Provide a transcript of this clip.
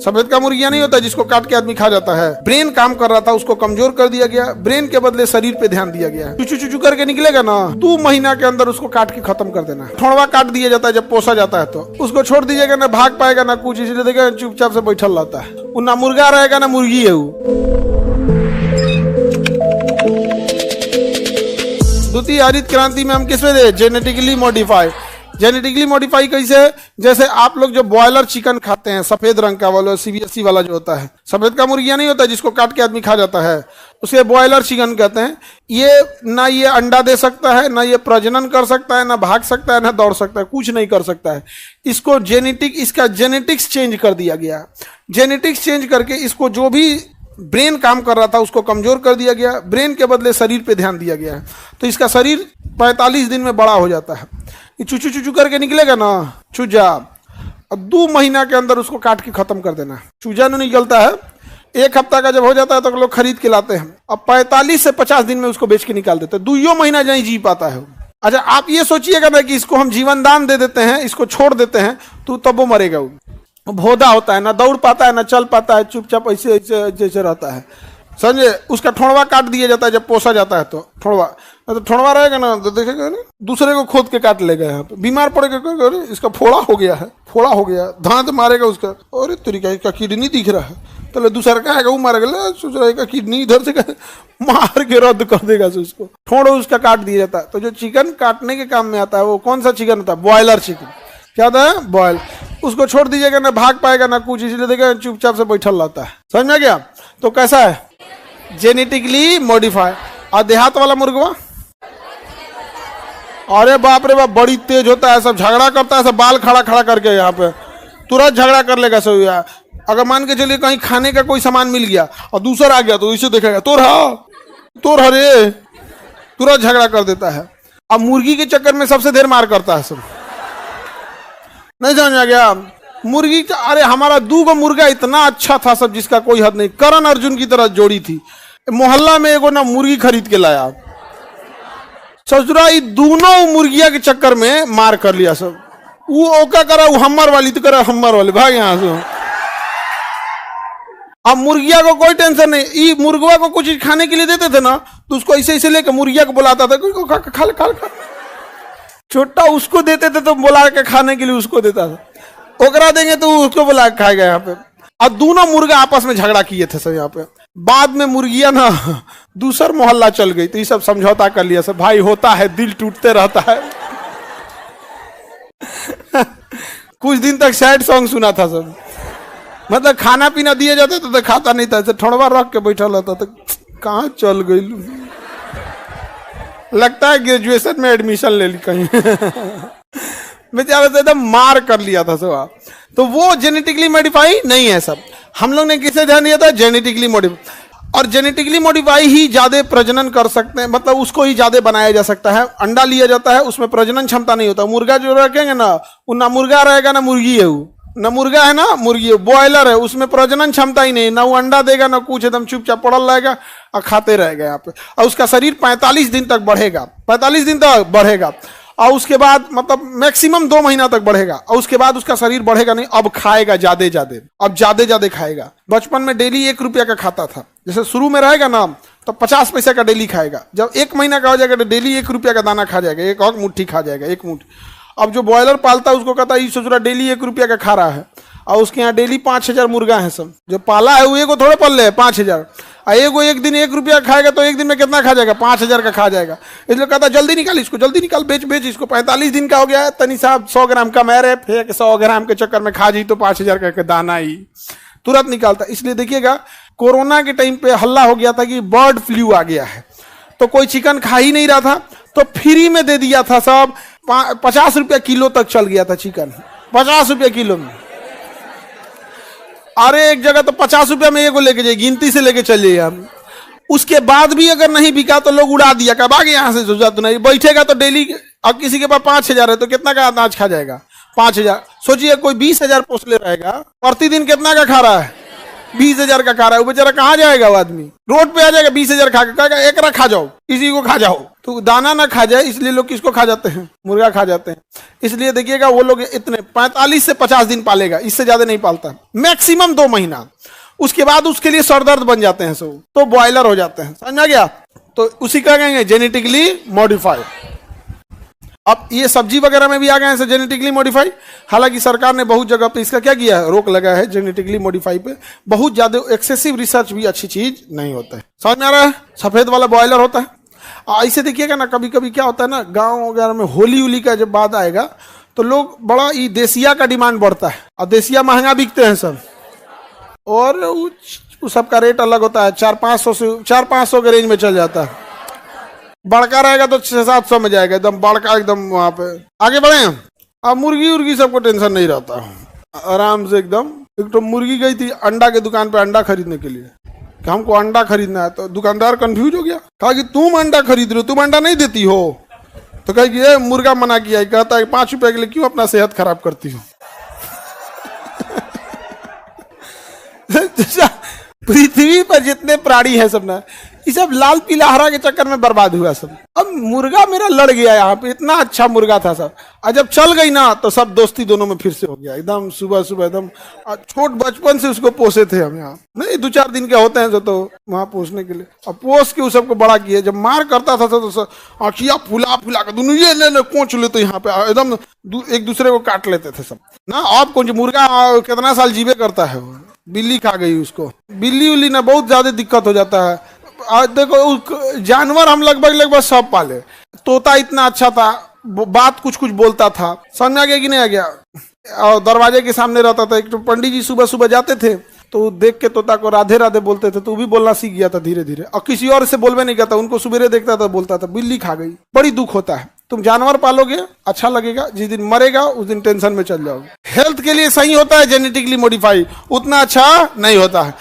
सफेद का मुर्गिया नहीं होता जिसको काट के आदमी खा जाता है। ब्रेन काम कर रहा था, उसको कमजोर कर दिया गया, ब्रेन के बदले शरीर पे ध्यान दिया गया। चुचू चुचू करके निकलेगा ना, 2 महीना के अंदर उसको काट के खत्म कर देना। ठोड़वा काट दिया जाता है जब पोसा जाता है, तो उसको छोड़ दीजिएगा ना, भाग पाएगा ना कुछ, इसलिए देखिए चुपचाप से बैठल रहता है। वो ना मुर्गा रहेगा ना मुर्गी है। वो द्वितीय हरित क्रांति में हम किसमें दे? Genetically modify. जेनेटिकली मॉडिफाई कैसे? जैसे आप लोग जो बॉयलर चिकन खाते हैं, सफेद रंग का वाला सीबीएसई वाला जो होता है, सफेद का मुर्गिया नहीं होता जिसको काट के आदमी खा जाता है, उसे बॉयलर चिकन कहते हैं। ये ना ये अंडा दे सकता है, ना ये प्रजनन कर सकता है, ना भाग सकता है, ना दौड़ सकता है, कुछ नहीं कर सकता है। इसको इसका जेनेटिक्स चेंज कर दिया गया। जेनेटिक्स चेंज करके इसको जो भी ब्रेन काम कर रहा था उसको कमजोर कर दिया गया, ब्रेन के बदले शरीर पे ध्यान दिया गया है। तो इसका शरीर 45 दिन में बड़ा हो जाता है। ये चुचू चुचू करके निकलेगा ना चूजा, अब 2 महीना के अंदर उसको काट के खत्म कर देना। चूजा नहीं निकलता है, 1 हफ्ता का जब हो जाता है तो लोग खरीद के लाते हैं। अब 45 से 50 दिन में उसको बेच के निकाल देते हैं। 2 महीना नहीं जी पाता है। अच्छा, आप ये सोचिएगा ना कि इसको हम जीवन दान दे देते हैं, इसको छोड़ देते हैं, तो तब वो मरेगा। वो भोदा होता है, ना दौड़ पाता है, ना चल पाता है, चुपचाप ऐसे जैसे रहता है, समझे। उसका ठोड़वा काट दिया जाता है जब पोसा जाता है, तो ठोड़वा तो ठोड़वा रहेगा ना, तो देखेगा ना दूसरे को खोद के काट लेगा। यहाँ पे बीमार पड़ेगा, अरे इसका फोड़ा हो गया है, फोड़ा हो गया, दांत मारेगा उसका, अरे तरीका इसका किडनी दिख रहा है, तो दूसरा का है वो मारेगा, सोच रहा किडनी इधर से मार के रद्द कर देगा उसको। ठोड़ो उसका काट दिया जाता है। तो जो चिकन काटने के काम में आता है वो कौन सा चिकन होता है? Boiler chicken. क्या होता है? बॉयल। उसको छोड़ दीजिएगा ना, भाग पाएगा ना कुछ, इसलिए देखिए चुपचाप से बैठल रहता है। समझ में गया? तो कैसा है? Genetically modify. और देहात वाला मुर्गवा, अरे बाप रे बाप, बड़ी तेज होता है, सब झगड़ा करता है, सब बाल खड़ा खड़ा करके यहाँ पे तुरंत झगड़ा कर लेगा सब। यार अगर मान के चलिए कहीं खाने का कोई सामान मिल गया और दूसरा आ गया तो इसे देखेगा, तोर हरे, तुरंत झगड़ा कर देता है। अब मुर्गी के चक्कर में सबसे देर मार करता है सब। नहीं समझ आ गया? मुर्गी का, अरे हमारा 2 मुर्गा इतना अच्छा था सब, जिसका कोई हद नहीं। करण अर्जुन की तरह जोड़ी थी। मोहल्ला में एगो ना मुर्गी खरीद के लाया, ससुरा दोनों मुर्गिया के चक्कर में मार कर लिया सब। वो ओका करा, वो हम्मर वाली तो करा हम्मर वाली, भाग यहाँ से। अब मुर्गिया को कोई टेंशन नहीं। मुर्गवा को कुछ खाने के लिए देते थे ना, तो उसको ऐसे ऐसे लेकर मुर्गिया को बुलाता था, खा। छोटा उसको देते थे तो बुला के खाने के लिए उसको देता था। ओकरा देंगे तो उसको बुला के खाएगा यहाँ पे। और दोनों मुर्गा आपस में झगड़ा किए थे सब यहाँ पे। बाद में मुर्गिया ना दूसर मोहल्ला चल गई, तो ये सब समझौता कर लिया सब। भाई होता है, दिल टूटते रहता है। कुछ दिन तक सैड सॉन्ग सुना था सब। मतलब खाना पीना दिए जाते तो खाता नहीं था, ठोड़वा रख के बैठा रहता था। कहाँ चल गई? लगता है ग्रेजुएशन में एडमिशन ले ली कहीं। बेचारा तो एकदम मार कर लिया था सब। तो वो जेनेटिकली मॉडिफाई नहीं है सब। हम लोग ने किसे ध्यान दिया था? Genetically modify. और जेनेटिकली मॉडिफाई ही ज्यादा प्रजनन कर सकते हैं, मतलब उसको ही ज्यादा बनाया जा सकता है। अंडा लिया जाता है, उसमें प्रजनन क्षमता नहीं होता। मुर्गा जो रखेंगे ना, वो ना मुर्गा रहेगा ना मुर्गी है। वो ना मुर्गा है ना मुर्गी है, बॉयलर है, उसमें प्रजनन क्षमता ही नहीं, ना वो अंडा देगा ना कुछ, एकदम चुपचाप पड़ल रहेगा और खाते रहेगा यहाँ पे। और उसका शरीर 45 दिन तक बढ़ेगा, 45 दिन तक बढ़ेगा। और उसके बाद मतलब मैक्सिमम 2 महीना तक बढ़ेगा। और उसके बाद उसका शरीर बढ़ेगा नहीं, अब खाएगा ज्यादा, अब ज्यादा खाएगा। बचपन में डेली 1 रुपया का खाता था। जैसे शुरू में रहेगा ना तो 50 पैसे का डेली खाएगा। जब 1 महीना का हो जाएगा तो डेली 1 रुपया का दाना खा जाएगा, 1 मुट्ठी खा जाएगा, 1 मुट्ठी। अब जो बॉयलर पालता है उसको कहता है ये ससुरा डेली 1 रुपया का खा रहा है। और उसके यहाँ डेली 5000 मुर्गा है सब। जो पाला है वो एगो थोड़े पल ले 5000। और एगो एक दिन 1 रुपया खाएगा तो एक दिन में कितना खा जाएगा? 5000 का खा जाएगा। इसलिए कहता जल्दी निकाल इसको, जल्दी निकाल, बेच इसको। 45 दिन का हो गया है, तनी साहब 100 ग्राम कम है, फेंक 100 ग्राम के चक्कर में खा जी तो 5000 का दाना ही तुरंत निकालता। इसलिए देखिएगा कोरोना के टाइम पे हल्ला हो गया था कि बर्ड फ्लू आ गया है, तो कोई चिकन खा ही नहीं रहा था, तो फ्री में दे दिया था सब। 50 रुपया किलो तक चल गया था चिकन, 50 रुपया किलो में। अरे एक जगह तो 50 रुपया में एगो लेके जाइए, गिनती से लेके चलिए हम। उसके बाद भी अगर नहीं बिका तो लोग उड़ा दिया, कब आगे यहाँ से सोचा तो नहीं बैठेगा तो डेली। अब किसी के पास 5000 है तो कितना का अनाज खा जाएगा? 5000। सोचिए कोई 20000 पोसले रहेगा, प्रतिदिन कितना का खा रहा है? 20000 का खा रहा है। वो बेचारा कहाँ जाएगा? वो आदमी रोड पे आ जाएगा 20000 खा के, कहेगा एक खा जाओ, किसी को खा जाओ। तो दाना ना खा जाए इसलिए लोग किसको खा जाते हैं, मुर्गा खा जाते हैं। इसलिए देखिएगा वो लोग इतने 45 से 50 दिन पालेगा, इससे ज्यादा नहीं पालता, मैक्सिमम 2 महीना। उसके बाद उसके लिए सरदर्द बन जाते हैं सब, तो बॉयलर हो जाते हैं। समझ में आ गया? तो उसी का कहेंगे जेनेटिकली मॉडिफाइड। अब ये सब्जी वगैरह में भी आ गए हैं जेनेटिकली मॉडिफाई। हालांकि सरकार ने बहुत जगह पे इसका क्या किया है, रोक लगा है जेनेटिकली मॉडिफाई पे। बहुत ज्यादा एक्सेसिव रिसर्च भी अच्छी चीज नहीं होता है। समझ में आ रहा है? सफेद वाला बॉयलर होता है। ऐसे देखिएगा ना, कभी कभी क्या होता है ना, गाँव वगैरह में होली उली का जब बाद आएगा तो लोग बड़ा ये देसिया का डिमांड बढ़ता है, और देसिया महंगा बिकते हैं सब, और सबका रेट अलग होता है, 400-500 के रेंज में चल जाता है। बड़का रहेगा तो 600-700 में जाएगा, एकदम बड़का, एकदम वहां पे। आगे बढ़े। अब मुर्गी उर्गी सबको टेंशन नहीं रहता, आराम से एकदम। एक तो मुर्गी गई थी अंडा के दुकान पे अंडा खरीदने के लिए, कि हमको अंडा खरीदना है। तो दुकानदार कंफ्यूज हो गया, कहा कि तुम अंडा खरीद रहे हो, तुम अंडा नहीं देती हो। तो कहा कि ये मुर्गा मना किया है, कहता है 5 रुपए के लिए क्यों अपना सेहत खराब करती हो। पृथ्वी पर जितने प्राणी है सब ना, ये सब लाल पीला हरा के चक्कर में बर्बाद हुआ सब। अब मुर्गा मेरा लड़ गया यहाँ पे, इतना अच्छा मुर्गा था सब, और जब चल गई ना तो सब दोस्ती दोनों में फिर से हो गया। एकदम सुबह सुबह एकदम छोट बचपन से उसको पोसे थे हम यहाँ, नहीं 2-4 दिन के होते हैं तो वहां पोसने के लिए, और पोस के उस सबको बड़ा किए। जब मार करता था तो आखिया फुला फुला कर दोनों ये कोच लेते यहाँ पे, एकदम एक दूसरे को काट लेते थे सब ना। अब कौन मुर्गा कितना साल जीवे करता है, बिल्ली खा गई उसको, बिल्ली उल्ली ना बहुत ज्यादा दिक्कत हो जाता है। देखो जानवर हम लगभग सब पाले। तोता इतना अच्छा था, बात कुछ कुछ बोलता था, समझ में आ गया कि नहीं आ गया? और दरवाजे के सामने रहता था। एक तो पंडित जी सुबह सुबह जाते थे तो देख के तोता को राधे राधे बोलते थे, तो वो भी बोलना सीख गया था धीरे धीरे, और किसी और से बोलवे नहीं करता, उनको सुबह देखता था बोलता था। बिल्ली खा गई, बड़ी दुख होता है। तुम जानवर पालोगे अच्छा लगेगा, जिस दिन मरेगा उस दिन टेंशन में चल जाओगे। हेल्थ के लिए सही होता है जेनेटिकली मॉडिफाई, उतना अच्छा नहीं होता है।